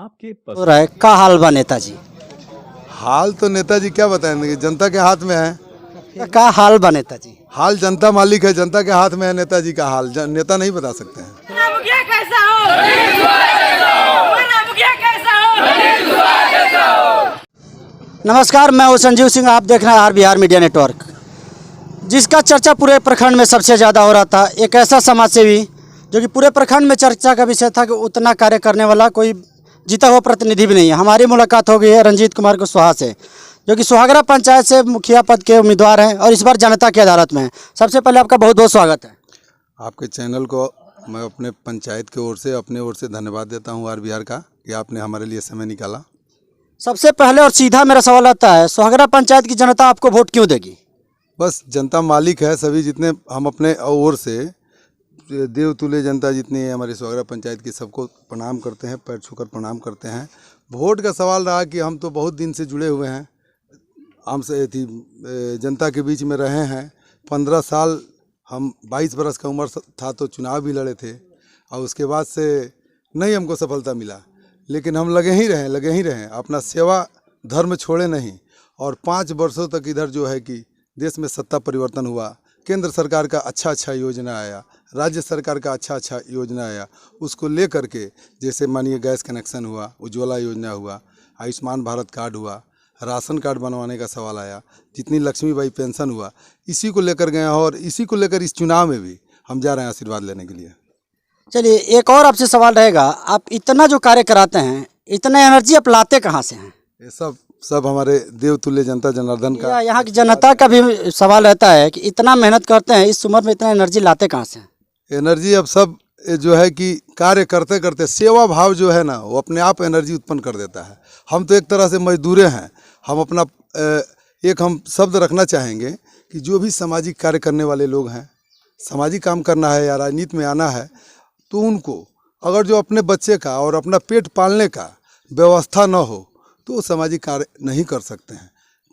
आपके हो रहा है का हाल बा नेताजी हाल तो नेताजी क्या बताएंगे, जनता के हाथ में है। का हाल बा नेताजी। हाल जनता मालिक है, जनता के हाथ में है। नेताजी का हाल नेता नहीं बता सकते हैं। हमारा मुखिया कैसा हो? हमारा मुखिया कैसा हो? नमस्कार, मैं हूं संजीव सिंह। आप देख रहे हैं RBR मीडिया नेटवर्क। जिसका चर्चा पूरे प्रखंड में सबसे ज़्यादा हो रहा था, एक ऐसा समाज सेवी जो कि पूरे प्रखंड में चर्चा का विषय था कि उतना कार्य करने वाला कोई जीता हुआ प्रतिनिधि भी नहीं है। हमारी मुलाकात हो गई है रंजीत कुमार कुशवाहा से, जो कि सुहागरा पंचायत से मुखिया पद के उम्मीदवार हैं और इस बार जनता की अदालत में हैं। सबसे पहले आपका बहुत बहुत स्वागत है। आपके चैनल को मैं अपने पंचायत की ओर से, अपने ओर से धन्यवाद देता हूँ RBR का, कि आपने हमारे लिए समय निकाला। सबसे पहले और सीधा मेरा सवाल आता है, सुहागरा पंचायत की जनता आपको वोट क्यों देगी? बस जनता मालिक है। सभी जितने हम अपने ओर से देवतुल्य जनता जितनी है हमारी सुहागरा पंचायत की, सबको प्रणाम करते हैं, पैर छूकर प्रणाम करते हैं। वोट का सवाल रहा कि हम तो बहुत दिन से जुड़े हुए हैं, हमसे थी जनता के बीच में रहे हैं। 15 साल हम 22 बरस का उम्र था तो चुनाव भी लड़े थे और उसके बाद से नहीं हमको सफलता मिला, लेकिन हम लगे ही रहें, अपना सेवा धर्म छोड़े नहीं। और 5 वर्षों तक इधर जो है कि देश में सत्ता परिवर्तन हुआ, केंद्र सरकार का अच्छा योजना आया, राज्य सरकार का अच्छा योजना आया, उसको ले करके जैसे मानिए गैस कनेक्शन हुआ, उज्ज्वला योजना हुआ, आयुष्मान भारत कार्ड हुआ, राशन कार्ड बनवाने का सवाल आया, जितनी लक्ष्मीबाई पेंशन हुआ, इसी को लेकर गए हैं और इसी को लेकर इस चुनाव में भी हम जा रहे हैं आशीर्वाद लेने के लिए। चलिए, एक और आपसे सवाल रहेगा, आप इतना जो कार्य कराते हैं, इतना एनर्जी आप लाते कहाँ से हैं? ये सब हमारे देवतुल्य जनता जनार्दन का, यहाँ की जनता का भी सवाल रहता है कि इतना मेहनत करते हैं, इस उम्र में इतना एनर्जी लाते कहाँ से हैं? एनर्जी अब सब जो है कि कार्य करते करते सेवा भाव जो है ना, वो अपने आप एनर्जी उत्पन्न कर देता है। हम तो एक तरह से मजदूरे हैं। हम अपना एक हम शब्द रखना चाहेंगे कि जो भी सामाजिक कार्य करने वाले लोग हैं, सामाजिक काम करना है या राजनीति में आना है, तो उनको अगर जो अपने बच्चे का और अपना पेट पालने का व्यवस्था न हो तो वो सामाजिक कार्य नहीं कर सकते हैं।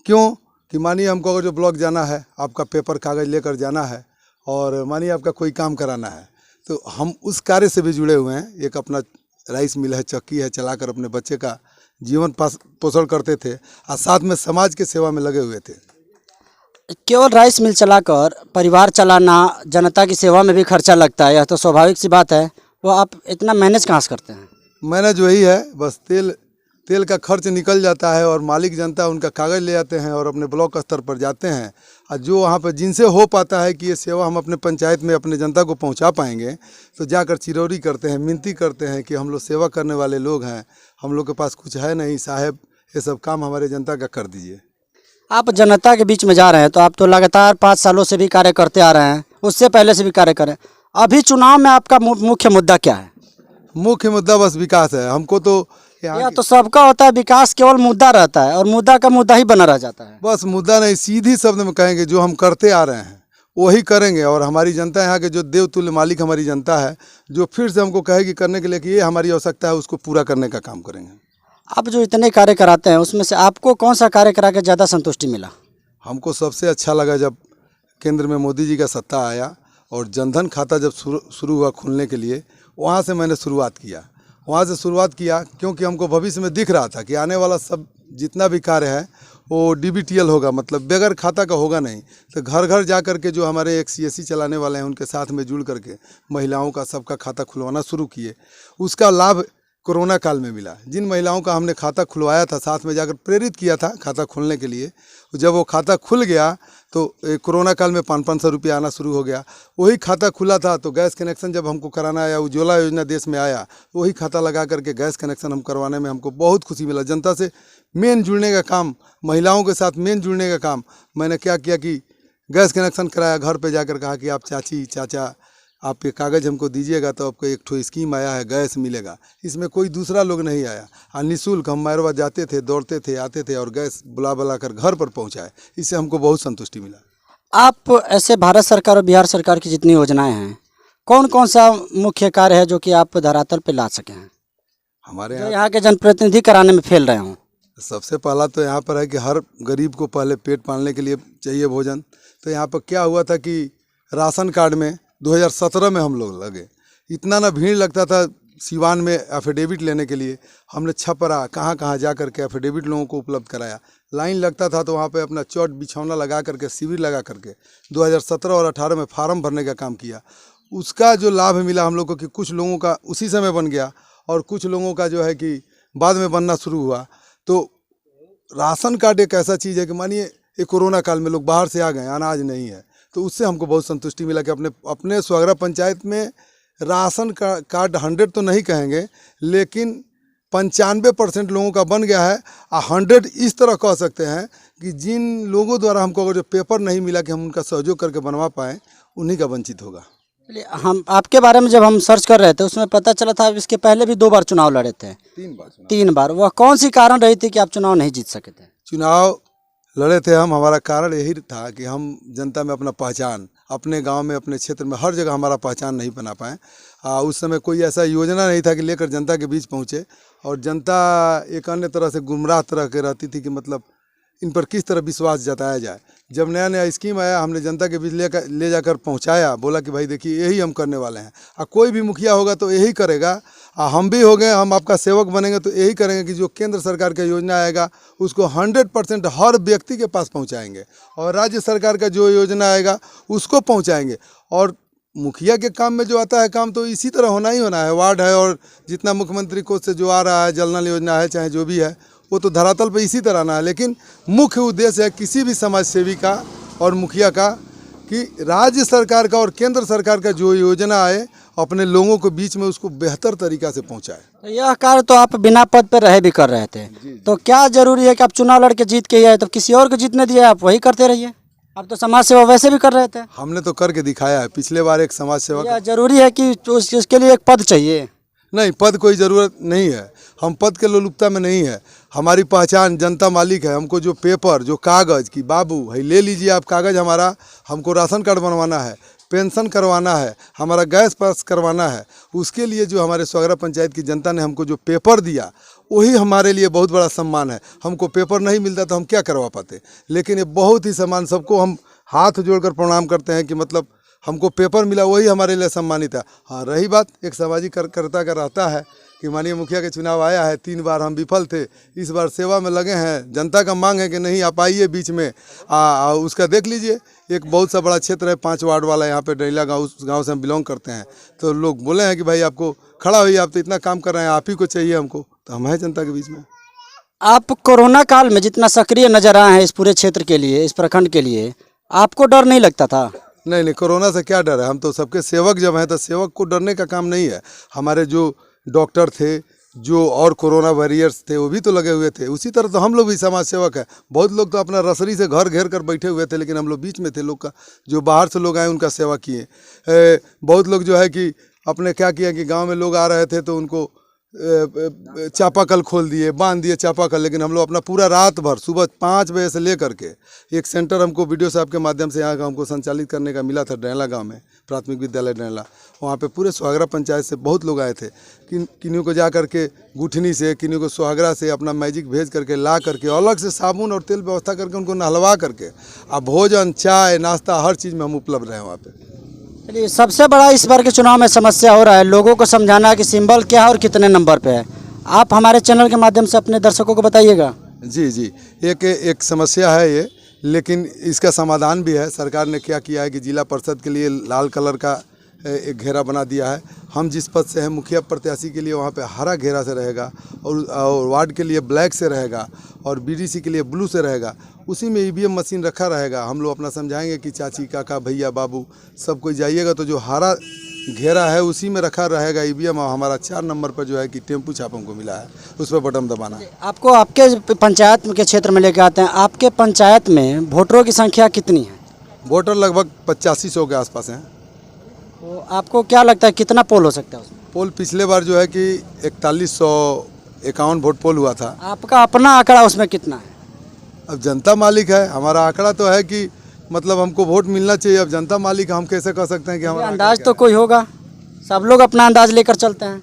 क्यों कि मानिए हमको अगर जो ब्लॉक जाना है, आपका पेपर कागज़ लेकर जाना है और मानिए आपका कोई काम कराना है, तो हम उस कार्य से भी जुड़े हुए हैं। एक अपना राइस मिल है, चक्की है, चलाकर अपने बच्चे का जीवन पोषण करते थे और साथ में समाज के सेवा में लगे हुए थे। केवल राइस मिल चलाकर परिवार चलाना, जनता की सेवा में भी खर्चा लगता है, यह तो स्वाभाविक सी बात है। वो आप इतना मैनेज कहाँ से करते हैं? मैनेज वही है, बस तेल का खर्च निकल जाता है और मालिक जनता उनका कागज़ ले आते हैं और अपने ब्लॉक स्तर पर जाते हैं। और जो वहाँ पर जिनसे हो पाता है कि ये सेवा हम अपने पंचायत में अपने जनता को पहुँचा पाएंगे, तो जाकर चिरौरी करते हैं, मिनती करते हैं कि हम लोग सेवा करने वाले लोग हैं, हम लोग के पास कुछ है नहीं साहब, ये सब काम हमारे जनता का कर दीजिए। आप जनता के बीच में जा रहे हैं तो आप तो लगातार 5 सालों से भी कार्य करते आ रहे हैं, उससे पहले से भी कार्य करें। अभी चुनाव में आपका मुख्य मुद्दा क्या है? मुख्य मुद्दा बस विकास है। हमको तो यह तो सबका होता है, विकास केवल मुद्दा रहता है और मुद्दा का मुद्दा ही बना रह जाता है। बस मुद्दा नहीं, सीधी शब्द में कहेंगे जो हम करते आ रहे हैं वही करेंगे। और हमारी जनता यहाँ के जो देवतुल्य मालिक हमारी जनता है, जो फिर से हमको कहेगी करने के लिए कि ये हमारी आवश्यकता है, उसको पूरा करने का काम करेंगे। आप जो इतने कार्य कराते हैं, उसमें से आपको कौन सा कार्य करा के ज़्यादा संतुष्टि मिला? हमको सबसे अच्छा लगा जब केंद्र में मोदी जी का सत्ता आया और जनधन खाता जब शुरू हुआ खुलने के लिए, वहाँ से मैंने शुरुआत किया। क्योंकि हमको भविष्य में दिख रहा था कि आने वाला सब जितना भी कार्य है वो DBTL होगा, मतलब बगैर खाता का होगा नहीं। तो घर घर जा कर के जो हमारे एक CSC चलाने वाले हैं, उनके साथ में जुड़ करके महिलाओं का सबका खाता खुलवाना शुरू किए। उसका लाभ कोरोना काल में मिला। जिन महिलाओं का हमने खाता खुलवाया था, साथ में जाकर प्रेरित किया था खाता खोलने के लिए, जब वो खाता खुल गया तो कोरोना काल में 500 रुपया आना शुरू हो गया। वही खाता खुला था तो गैस कनेक्शन जब हमको कराना आया, उज्ज्वला योजना देश में आया, वही खाता लगा करके गैस कनेक्शन हम करवाने में हमको बहुत खुशी मिला। जनता से मेन जुड़ने का काम, महिलाओं के साथ मेन जुड़ने का काम मैंने क्या किया कि गैस कनेक्शन कराया। घर पे जाकर कहा कि आप चाची चाचा आप ये कागज़ हमको दीजिएगा तो आपको एक ठो स्कीम आया है, गैस मिलेगा। इसमें कोई दूसरा लोग नहीं आया और निःशुल्क हम मैरवा जाते थे, दौड़ते थे, आते थे और गैस बुला कर घर पर पहुंचाए। इससे हमको बहुत संतुष्टि मिला। आप ऐसे भारत सरकार और बिहार सरकार की जितनी योजनाएं हैं, कौन कौन सा मुख्य कार्य है जो कि आप धरातल पे ला सके हैं, हमारे यहाँ के जनप्रतिनिधि कराने में फेल रहे हों? सबसे पहला तो यहाँ पर है कि हर गरीब को पहले पेट पालने के लिए चाहिए भोजन। तो यहाँ पर क्या हुआ था कि राशन कार्ड में 2017 में हम लोग लगे, इतना ना भीड़ लगता था सिवान में एफिडेविट लेने के लिए हमने छपरा कहाँ कहाँ जा करके एफिडेविट लोगों को उपलब्ध कराया। लाइन लगता था तो वहाँ पे अपना चौट बिछौना लगा करके शिविर लगा करके 2017 और 18 में फार्म भरने का काम किया। उसका जो लाभ मिला हम लोग को कि कुछ लोगों का उसी समय बन गया और कुछ लोगों का जो है कि बाद में बनना शुरू हुआ। तो राशन कार्ड एक ऐसा चीज़ है कि मानिए ये कोरोना काल में लोग बाहर से आ गए, अनाज नहीं है, तो उससे हमको बहुत संतुष्टि मिला कि अपने सोहगरा पंचायत में राशन कार्ड 100 तो नहीं कहेंगे लेकिन 95% लोगों का बन गया है। 100 इस तरह कह सकते हैं कि जिन लोगों द्वारा हमको अगर जो पेपर नहीं मिला कि हम उनका सहयोग करके बनवा पाएँ, उन्हीं का वंचित होगा। हम आपके बारे में जब हम सर्च कर रहे थे उसमें पता चला था इसके पहले भी 2 बार चुनाव लड़े थे। 3 बार। वह कौन सी कारण रही थी कि आप चुनाव नहीं जीत सके थे? चुनाव लड़े थे हम, हमारा कारण यही था कि हम जनता में अपना पहचान, अपने गांव में, अपने क्षेत्र में, हर जगह हमारा पहचान नहीं बना पाए। उस समय कोई ऐसा योजना नहीं था कि लेकर जनता के बीच पहुँचे और जनता एक अन्य तरह से गुमराह तरह के रहती थी कि मतलब इन पर किस तरह विश्वास जताया जाए। जब नया नया स्कीम आया हमने जनता के बीच ले जाकर पहुंचाया, बोला कि भाई देखिए यही हम करने वाले हैं, कोई भी मुखिया होगा तो यही करेगा, हम भी हो गए, हम आपका सेवक बनेंगे तो यही करेंगे कि जो केंद्र सरकार का योजना आएगा उसको 100% हर व्यक्ति के पास पहुंचाएंगे और राज्य सरकार का जो योजना आएगा उसको पहुंचाएंगे। और मुखिया के काम में जो आता है काम तो इसी तरह होना ही होना है। वार्ड है और जितना मुख्यमंत्री कोष से जो आ रहा है, जल नल योजना है, चाहे जो भी है, वो तो धरातल पे इसी तरह आना है। लेकिन मुख्य उद्देश्य है किसी भी समाज सेवी का और मुखिया का कि राज्य सरकार का और केंद्र सरकार का जो योजना आए अपने लोगों के बीच में उसको बेहतर तरीक़ा से पहुंचाए। तो यह कार्य तो आप बिना पद पर रहे भी कर रहे थे, तो क्या जरूरी है कि आप चुनाव लड़के जीत के ही आए? तो किसी और को जीतने दिया, आप वही करते रहिए। आप तो समाज सेवा वैसे भी कर रहे थे। हमने तो करके दिखाया है। पिछले बार एक समाज सेवा यह जरूरी है कि उसके लिए एक पद चाहिए? नहीं, पद कोई ज़रूरत नहीं है। हम पद के लोलुपता में नहीं है। हमारी पहचान जनता मालिक है। हमको जो पेपर, जो कागज़ कि बाबू भाई ले लीजिए आप कागज़ हमारा, हमको राशन कार्ड बनवाना है, पेंशन करवाना है, हमारा गैस पास करवाना है, उसके लिए जो हमारे सोहगरा पंचायत की जनता ने हमको जो पेपर दिया वही हमारे लिए बहुत बड़ा सम्मान है। हमको पेपर नहीं मिलता तो हम क्या करवा पाते, लेकिन ये बहुत ही सम्मान, सबको हम हाथ जोड़कर प्रणाम करते हैं कि मतलब हमको पेपर मिला वही हमारे लिए सम्मानित है। हाँ, रही बात एक सामाजिक कार्यकर्ता का रहता है कि माननीय मुखिया के चुनाव आया है, 3 बार हम विफल थे, इस बार सेवा में लगे हैं, जनता का मांग है कि नहीं आप आइए बीच में। उसका देख लीजिए, एक बहुत सा बड़ा क्षेत्र है, 5 वार्ड वाला, यहाँ पे डैला गाँव, उस गाँव से हम बिलोंग करते हैं। तो लोग बोले हैं कि भाई आपको खड़ा होइए, आप तो इतना काम कर रहे हैं, आप ही को चाहिए हमको, तो हम हैं जनता के बीच में। आप कोरोना काल में जितना सक्रिय नजर आए हैं इस पूरे क्षेत्र के लिए, इस प्रखंड के लिए, आपको डर नहीं लगता था? नहीं, कोरोना से क्या डर है, हम तो सबके सेवक जब हैं तो सेवक को डरने का काम नहीं है। हमारे जो डॉक्टर थे, जो और कोरोना वॉरियर्स थे, वो भी तो लगे हुए थे। उसी तरह तो हम लोग भी समाज सेवक है। बहुत लोग तो अपना रसरी से घर घेर कर बैठे हुए थे, लेकिन हम लोग बीच में थे, लोग का जो बाहर से लोग आए उनका सेवा किए। बहुत लोग जो है कि अपने क्या किया कि गाँव में लोग आ रहे थे तो उनको चापाकल खोल दिए, बांध दिए चापाकल, लेकिन हम लोग अपना पूरा रात भर सुबह 5 बजे से लेकर के एक सेंटर हमको वीडियो साहब के माध्यम से यहाँ का हमको संचालित करने का मिला था डैला गांव में, प्राथमिक विद्यालय डैला। वहाँ पे पूरे सोहगरा पंचायत से बहुत लोग आए थे। किन्हीं को जा करके गुठनी से, किन्हीं को सोहगरा से अपना मैजिक भेज करके ला करके अलग से साबुन और तेल व्यवस्था करके उनको नहलवा करके अब भोजन, चाय, नाश्ता, हर चीज़ में हम उपलब्ध रहे वहाँ पे। चलिए, सबसे बड़ा इस बार के चुनाव में समस्या हो रहा है लोगों को समझाना कि सिंबल क्या है और कितने नंबर पे है। आप हमारे चैनल के माध्यम से अपने दर्शकों को बताइएगा। जी, एक समस्या है ये, लेकिन इसका समाधान भी है। सरकार ने क्या किया है कि जिला परिषद के लिए लाल कलर का एक घेरा बना दिया है। हम जिस पद से हैं मुखिया प्रत्याशी के लिए वहाँ पे हरा घेरा से रहेगा और वार्ड के लिए ब्लैक से रहेगा और बीडीसी के लिए ब्लू से रहेगा। उसी में ईवीएम मशीन रखा रहेगा। हम लोग अपना समझाएंगे कि चाची, काका, भैया, बाबू सब कोई जाइएगा तो जो हरा घेरा है उसी में रखा रहेगा ईवीएम। और हमारा 4 नंबर पर जो है कि टेम्पू छाप हमको मिला है, उस पर बटन दबाना है। आपको आपके पंचायत के क्षेत्र में लेकर आते हैं। आपके पंचायत में वोटरों की संख्या कितनी है? वोटर लगभग 8500 के आसपास हैं। तो आपको क्या लगता है कितना पोल हो सकता है उसमें? पोल पिछले बार जो है कि 4151 वोट पोल हुआ था। आपका अपना आंकड़ा उसमें कितना है? अब जनता मालिक है, हमारा आंकड़ा तो है कि मतलब हमको वोट मिलना चाहिए। अब जनता मालिक हम कैसे कह सकते हैं कि हमारा अंदाज तो कोई होगा, सब लोग अपना अंदाज लेकर चलते हैं।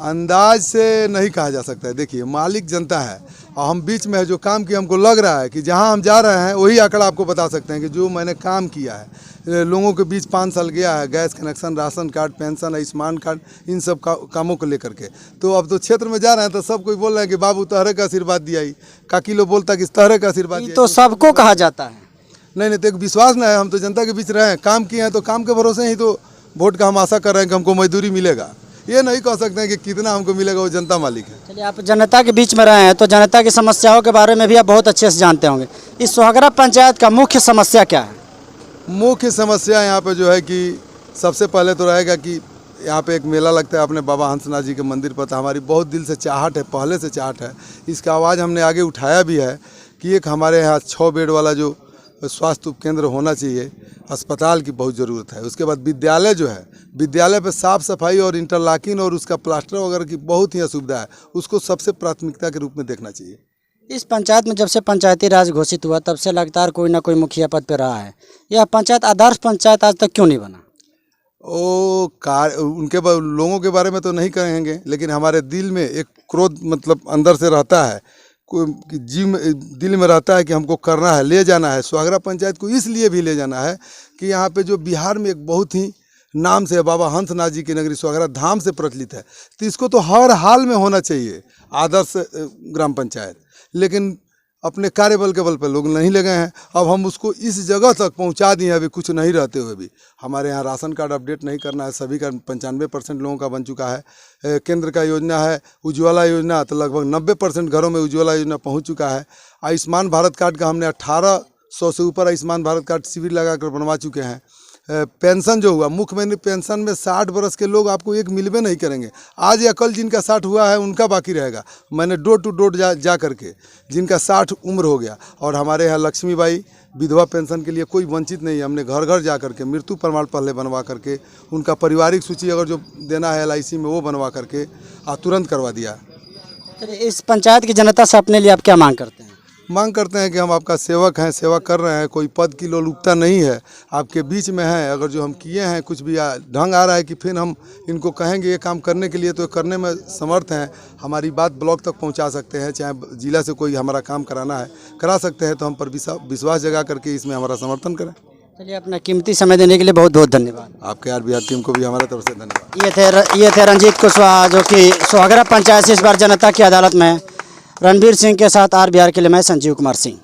अंदाज से नहीं कहा जा सकता है। देखिए, मालिक जनता है और हम बीच में है। जो काम किया हमको लग रहा है कि जहां हम जा रहे हैं वही आंकड़ा आपको बता सकते हैं कि जो मैंने काम किया है लोगों के बीच 5 साल गया है, gas connection, ration card, pension, Ayushman card, इन सब कामों को लेकर के। तो अब तो क्षेत्र में जा रहे हैं तो सब कोई बोल रहे हैं कि बाबू तहरे का आशीर्वाद दिया ही, काकी लोग बोलता कि तहरे का आशीर्वाद ये दिया तो सबको कहा जाता है। नहीं, तो एक विश्वास ना है। हम तो जनता के बीच रहे हैं, काम किए हैं, तो काम के भरोसे ही तो वोट का हम आशा कर रहे हैं कि हमको मजदूरी मिलेगा। ये नहीं कह सकते हैं कि कितना हमको मिलेगा, वो जनता मालिक है। चलिए, आप जनता के बीच में रहे हैं तो जनता की समस्याओं के बारे में भी आप बहुत अच्छे से जानते होंगे। इस सोहगरा पंचायत का मुख्य समस्या क्या है? मुख्य समस्या यहाँ पे जो है कि सबसे पहले तो रहेगा कि यहाँ पे एक मेला लगता है अपने बाबा हंसनाथ जी के मंदिर पर। तो हमारी बहुत दिल से चाहत है, पहले से चाहत है, इसका आवाज़ हमने आगे उठाया भी है कि एक हमारे यहाँ 6 बेड वाला जो स्वास्थ्य उपकेंद्र होना चाहिए, अस्पताल की बहुत ज़रूरत है। उसके बाद विद्यालय जो है, विद्यालय पे साफ़ सफाई और इंटरलॉकिंग और उसका प्लास्टर वगैरह की बहुत ही असुविधा है, उसको सबसे प्राथमिकता के रूप में देखना चाहिए। इस पंचायत में जब से पंचायती राज घोषित हुआ तब से लगातार कोई ना कोई मुखिया पद पर रहा है। यह पंचायत आदर्श पंचायत आज तक क्यों नहीं बना? लोगों के बारे में तो नहीं कहेंगे, लेकिन हमारे दिल में एक क्रोध मतलब अंदर से रहता है, दिल में रहता है कि हमको करना है, ले जाना है। सोहगरा पंचायत को इसलिए भी ले जाना है कि यहाँ पे जो बिहार में एक बहुत ही नाम से बाबा हंसनाथ जी की नगरी सोहगरा धाम से प्रचलित है, तो इसको तो हर हाल में होना चाहिए आदर्श ग्राम पंचायत। लेकिन अपने कार्यबल के बल पर लोग नहीं लगे हैं। अब हम उसको इस जगह तक पहुंचा दिए हैं, अभी कुछ नहीं रहते हुए भी। हमारे यहाँ राशन कार्ड अपडेट नहीं करना है, सभी का 95% लोगों का बन चुका है। केंद्र का योजना है उज्ज्वला योजना, तो लगभग 90% घरों में उज्ज्वला योजना पहुंच चुका है। आयुष्मान भारत कार्ड का हमने 1800 से ऊपर आयुष्मान भारत कार्ड शिविर लगा कर बनवा चुके हैं। पेंशन जो हुआ, मुख्यमंत्री पेंशन में 60 वर्ष के लोग आपको एक मिलवे नहीं करेंगे। आज या कल जिनका 60 हुआ है उनका बाकी रहेगा। मैंने डोर टू डोर जा करके जिनका 60 उम्र हो गया। और हमारे यहाँ लक्ष्मीबाई विधवा पेंशन के लिए कोई वंचित नहीं है। हमने घर घर जा करके मृत्यु प्रमाण पहले बनवा करके उनका पारिवारिक सूची अगर जो देना है LIC में वो बनवा करके तुरंत करवा दिया। चलिए, इस पंचायत की जनता से अपने लिए आप क्या मांग करते हैं? मांग करते हैं कि हम आपका सेवक हैं, सेवा कर रहे हैं, कोई पद की लोलुपता नहीं है, आपके बीच में है। अगर जो हम किए हैं कुछ भी ढंग आ रहा है कि फिर हम इनको कहेंगे ये काम करने के लिए, तो करने में समर्थ हैं। हमारी बात ब्लॉक तक पहुंचा सकते हैं, चाहे जिला से कोई हमारा काम कराना है करा सकते हैं। तो हम पर विश्वास जगा करके इसमें हमारा समर्थन करें। चलिए, अपना कीमती समय देने के लिए बहुत बहुत धन्यवाद। आपके RBR टीम को भी हमारे तरफ से धन्यवाद। ये थे रंजीत कुशवाहा, जो कि सोहगरा पंचायत से इस बार जनता की अदालत में रणवीर सिंह के साथ RBR के लिए मैं संजीव कुमार सिंह।